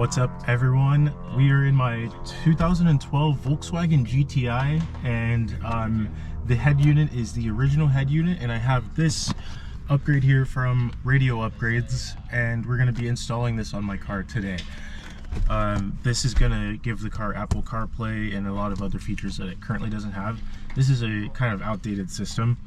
What's up, everyone? We are in my 2012 Volkswagen GTI, and the head unit is the original head unit, and I have this upgrade here from Radio Upgrades, and we're going to be installing this on my car today. This is going to give the car Apple CarPlay and a lot of other features that it currently doesn't have. This is a kind of outdated system,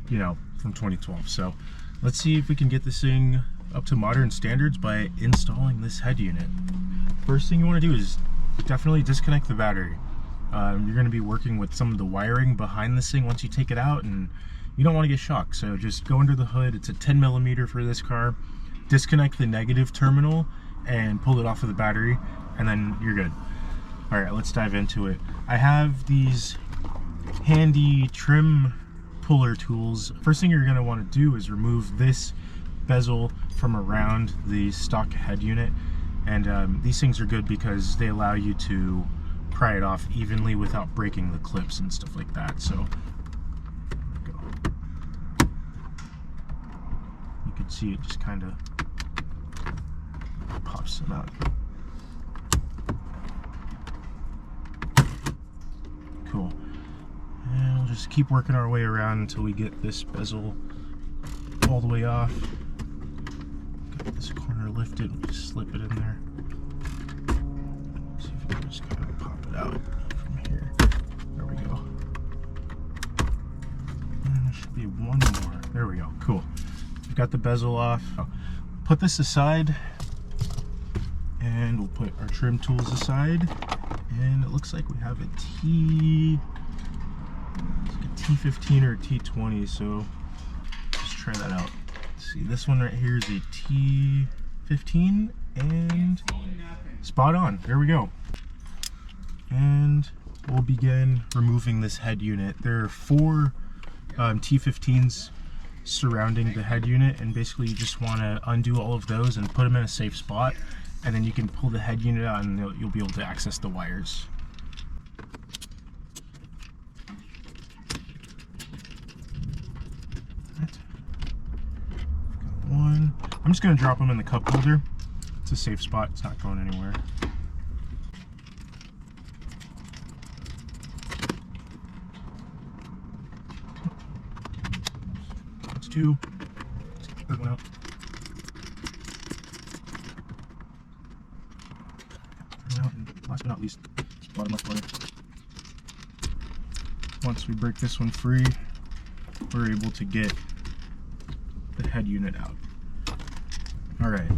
you know, from 2012. So let's see if we can get this thing up to modern standards by installing this head unit. First thing you want to do is definitely disconnect the battery. You're going to be working with some of the wiring behind this thing once you take it out, and you don't want to get shocked. So just go under the hood. It's a 10mm for this car. Disconnect the negative terminal and pull it off of the battery, and then you're good. All right, let's dive into it. I have these handy trim puller tools. First thing you're going to want to do is remove this bezel from around the stock head unit, and these things are good because they allow you to pry it off evenly without breaking the clips and stuff like that. So go. You can see it just kind of pops them out. Cool. And we'll just keep working our way around until we get this bezel all the way off. Got this corner lifted, we'll just slip it in there. See if we can just kind of pop it out from here. There we go. And there should be one more. There we go. Cool. We've got the bezel off. Put this aside, and we'll put our trim tools aside. And it looks like we have a T15 or a T20, so let's try that out. See, this one right here is a T15, and spot on. There we go. And we'll begin removing this head unit. There are 4 T15s surrounding the head unit, and basically you just want to undo all of those and put them in a safe spot, and then you can pull the head unit out and you'll be able to access the wires. One. I'm just going to drop them in the cup holder. It's a safe spot, it's not going anywhere. That's 2. Let's get the third one out. And last but not least, bottom left corner. Once we break this one free, we're able to get the head unit out. All right,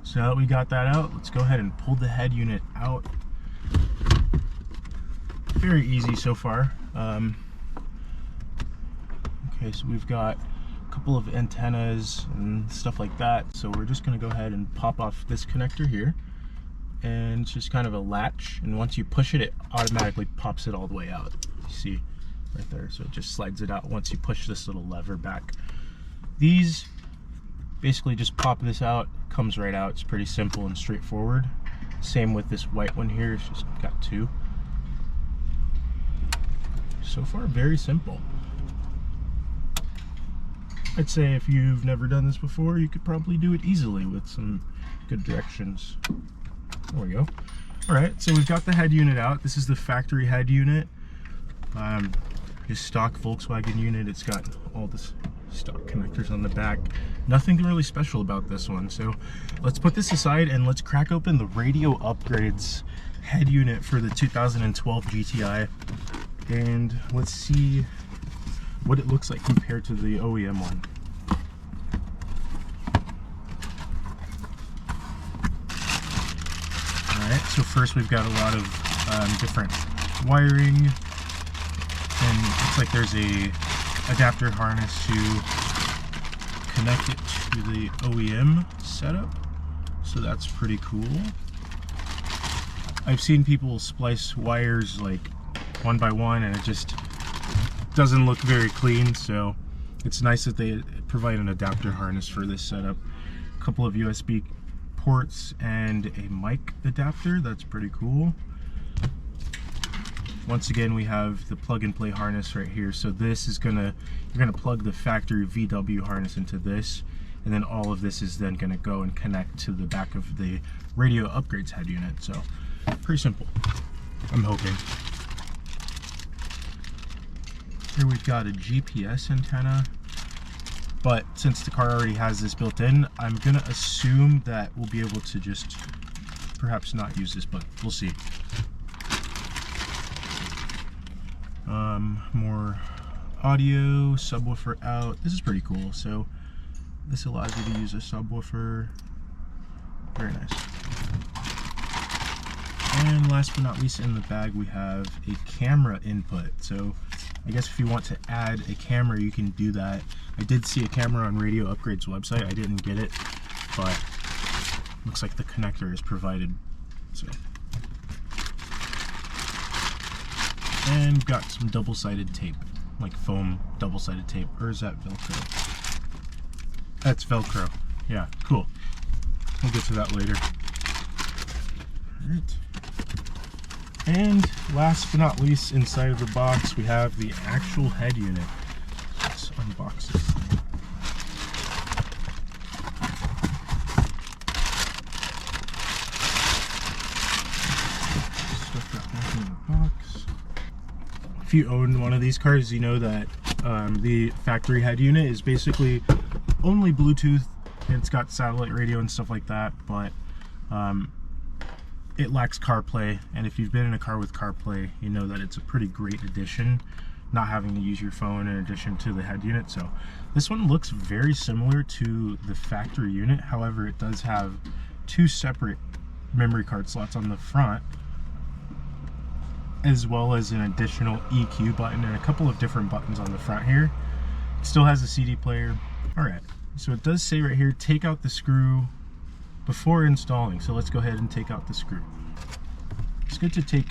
so now that we got that out, let's go ahead and pull the head unit out. Very easy so far. Okay, so we've got a couple of antennas and stuff like that, so we're just going to go ahead and pop off this connector here, and it's just kind of a latch, and once you push it, it automatically pops it all the way out. You see right there, so it just slides it out once you push this little lever back. These basically just pop this out, comes right out. It's pretty simple and straightforward. Same with this white one here, it's just got 2. So far, very simple. I'd say if you've never done this before, you could probably do it easily with some good directions. There we go. All right, so we've got the head unit out. This is the factory head unit. Just stock Volkswagen unit. It's got all this stock connectors on the back. Nothing really special about this one. So let's put this aside and let's crack open the Radio Upgrades head unit for the 2012 GTI, and let's see what it looks like compared to the OEM one. Alright, so first we've got a lot of different wiring, and it looks like there's a adapter harness to connect it to the OEM setup, so that's pretty cool. I've seen people splice wires like one by one, and it just doesn't look very clean, so it's nice that they provide an adapter harness for this setup. A couple of USB ports and a mic adapter. That's pretty cool. Once again, we have the plug and play harness right here. So this is you're gonna plug the factory VW harness into this, and then all of this is then going to go and connect to the back of the radio upgrades head unit. So pretty simple, I'm hoping. Here we've got a GPS antenna, but since the car already has this built in, I'm gonna assume that we'll be able to just perhaps not use this, but we'll see. More audio, subwoofer out. This is pretty cool. So this allows you to use a subwoofer. Very nice. And last but not least, in the bag we have a camera input. So I guess if you want to add a camera, you can do that. I did see a camera on Radio Upgrade's website. I didn't get it, but looks like the connector is provided. So, and we've got some double-sided tape, like foam double-sided tape. Or is that Velcro? That's Velcro. Yeah, cool. We'll get to that later. All right. And last but not least, inside of the box, we have the actual head unit. Let's unbox this thing. Stuff that back in the box. If you own one of these cars, you know that the factory head unit is basically only Bluetooth. It's got satellite radio and stuff like that, but it lacks CarPlay, and if you've been in a car with CarPlay, you know that it's a pretty great addition, not having to use your phone in addition to the head unit. So this one looks very similar to the factory unit. However, it does have two separate memory card slots on the front, as well as an additional EQ button and a couple of different buttons on the front here. It still has a CD player. All right, so it does say right here, take out the screw before installing. So let's go ahead and take out the screw. It's good to take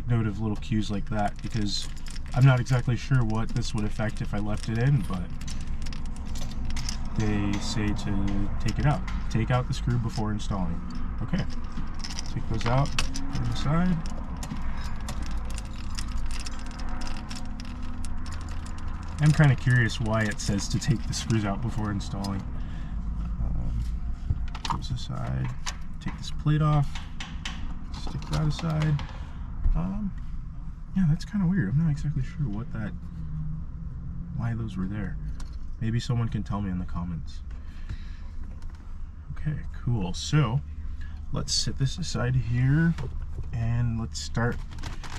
note of little cues like that, because I'm not exactly sure what this would affect if I left it in, but they say to take it out. Take out the screw before installing. Okay, take those out, put them aside. I'm kind of curious why it says to take the screws out before installing. Goes aside, take this plate off, stick that aside. Yeah, that's kind of weird. I'm not exactly sure why those were there. Maybe someone can tell me in the comments. Okay, cool. So let's set this aside here and let's start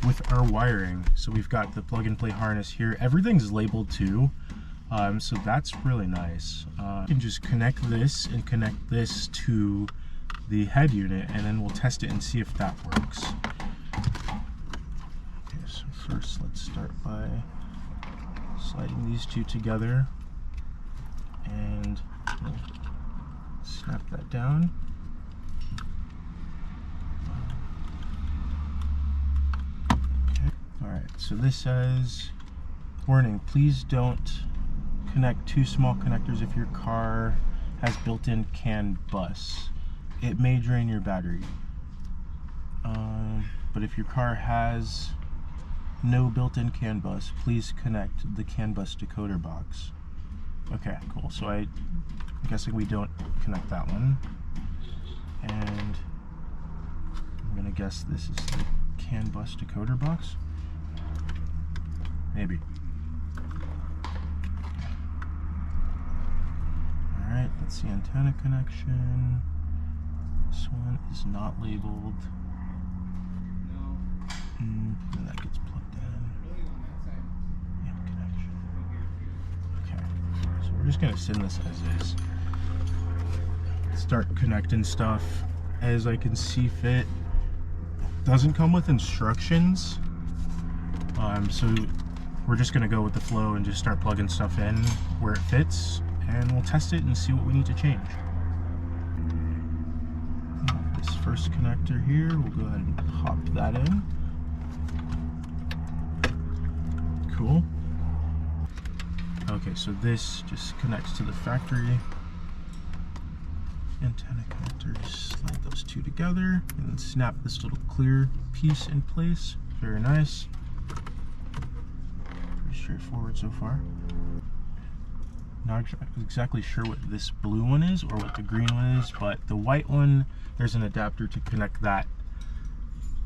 with our wiring. So we've got the plug and play harness here. Everything's labeled too. So that's really nice. You can just connect this and connect this to the head unit, and then we'll test it and see if that works. Okay, so first let's start by sliding these two together and we'll snap that down. Okay. Alright, so this says, warning, please don't connect two small connectors if your car has built-in CAN bus. It may drain your battery. But if your car has no built-in CAN bus, please connect the CAN bus decoder box. Okay, cool. So I'm guessing we don't connect that one. And I'm gonna guess this is the CAN bus decoder box. Maybe. Alright, that's the antenna connection. This one is not labeled. And that gets plugged in. And connection. Okay, so we're just going to send this as is. Start connecting stuff as I can see fit. Doesn't come with instructions. So we're just going to go with the flow and just start plugging stuff in where it fits. And we'll test it and see what we need to change. This first connector here, we'll go ahead and pop that in. Cool. Okay, so this just connects to the factory antenna connector. Just slide those two together and then snap this little clear piece in place. Very nice. Pretty straightforward so far. Not exactly sure what this blue one is or what the green one is, but the white one, there's an adapter to connect that,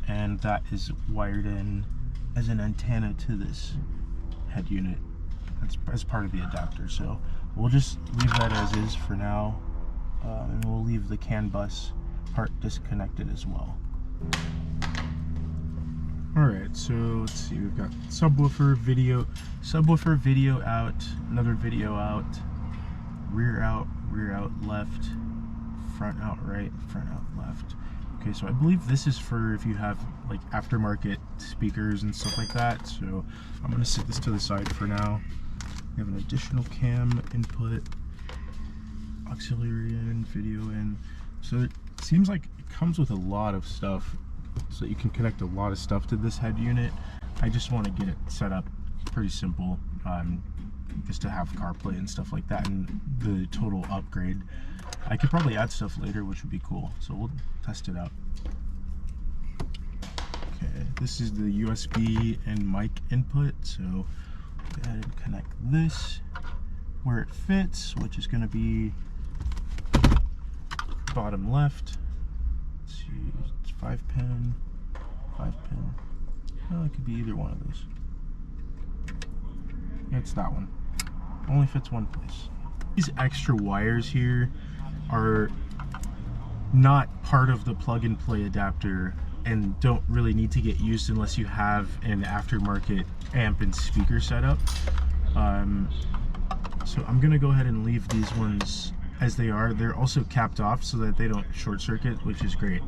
and that is wired in as an antenna to this head unit. That's as part of the adapter, so we'll just leave that as is for now, and we'll leave the CAN bus part disconnected as well. Alright, so let's see, we've got subwoofer video out, another video out, rear out, left, front out right, front out left. Okay, so I believe this is for if you have like aftermarket speakers and stuff like that, so I'm going to set this to the side for now. We have an additional cam input, auxiliary in, video in, so it seems like it comes with a lot of stuff. So you can connect a lot of stuff to this head unit. I just want to get it set up pretty simple, just to have CarPlay and stuff like that, and the total upgrade. I could probably add stuff later, which would be cool, so we'll test it out. Okay, this is the USB and mic input, so go ahead and connect this where it fits, which is going to be bottom left. Let's see, it's 5 pin. Oh, it could be either one of those. It's that one. Only fits one place. These extra wires here are not part of the plug-and-play adapter and don't really need to get used unless you have an aftermarket amp and speaker setup. So I'm gonna go ahead and leave these ones as they are. They're also capped off so that they don't short circuit, which is great.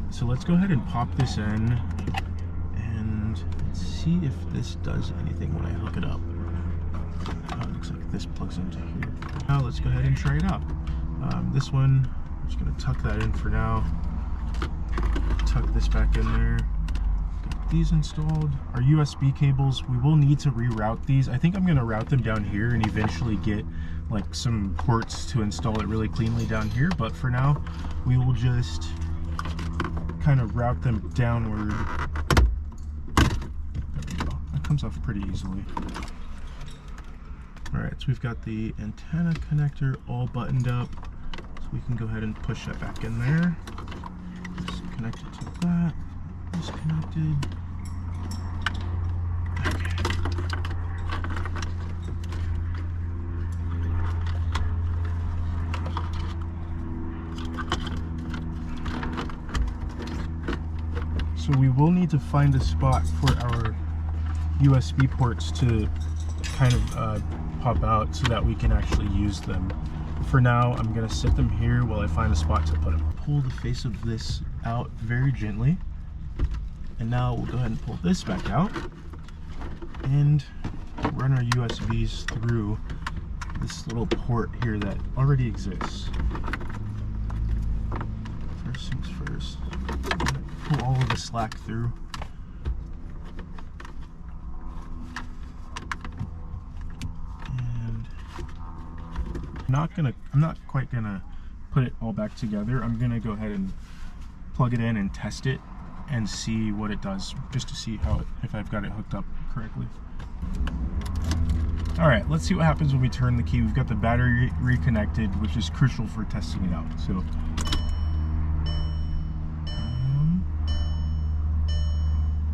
So let's go ahead and pop this in and see if this does anything when I hook it up. Oh, it looks like this plugs into here. Now let's go ahead and try it out. This one, I'm just gonna tuck that in for now. Tuck this back in there. Got these installed. Our USB cables, we will need to reroute these. I think I'm gonna route them down here and eventually get like some ports to install it really cleanly down here, but for now we will just kind of route them downward. There we go. That comes off pretty easily. Alright, so we've got the antenna connector all buttoned up, so we can go ahead and push that back in there. Just connect it to that. Disconnected. So we will need to find a spot for our USB ports to kind of pop out so that we can actually use them. For now, I'm going to sit them here while I find a spot to put them. Pull the face of this out very gently. And now we'll go ahead and pull this back out and run our USBs through this little port here that already exists. First things first. Pull all of the slack through. And I'm not quite gonna put it all back together. I'm gonna go ahead and plug it in and test it and see what it does, just to see if I've got it hooked up correctly. All right, let's see what happens when we turn the key. We've got the battery reconnected, which is crucial for testing it out. So.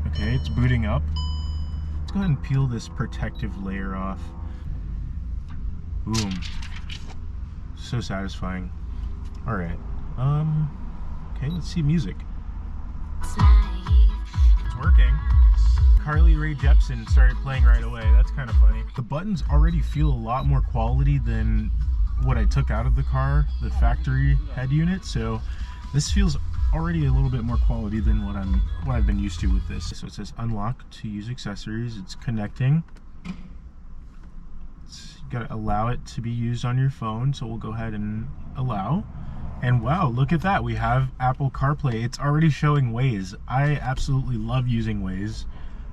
Okay, it's booting up. Let's go ahead and peel this protective layer off. Boom. So satisfying. All right. Okay, let's see music. It's working. Carly Rae Jepsen started playing right away. That's kind of funny. The buttons already feel a lot more quality than what I took out of the car, the factory head unit. So this feels already a little bit more quality than what I've been used to with this. So it says unlock to use accessories. It's connecting. You gotta allow it to be used on your phone, so we'll go ahead and allow. And wow, look at that, we have Apple CarPlay. It's already showing Waze. I absolutely love using Waze,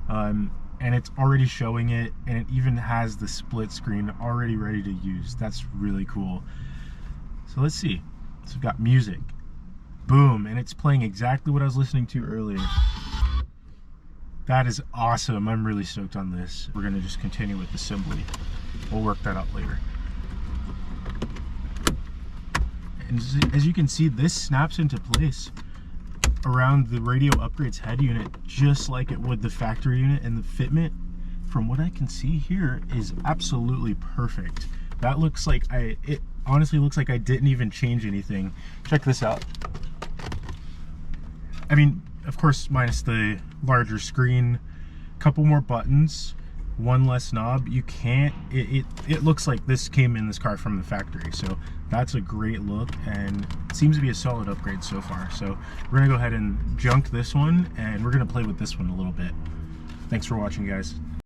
and it's already showing it, and it even has the split screen already ready to use. That's really cool. So let's see. So we've got music. Boom, and it's playing exactly what I was listening to earlier. That is awesome. I'm really stoked on this. We're gonna just continue with assembly. we'll work that out later. And as you can see, this snaps into place around the radio upgrades head unit just like it would the factory unit, and the fitment, from what I can see here, is absolutely perfect. That looks like it honestly looks like I didn't even change anything. Check this out. I mean, of course, minus the larger screen, couple more buttons, one less knob. You can't, it looks like this came in this car from the factory, so that's a great look and seems to be a solid upgrade so far. So we're gonna go ahead and junk this one, and we're gonna play with this one a little bit. Thanks for watching, guys.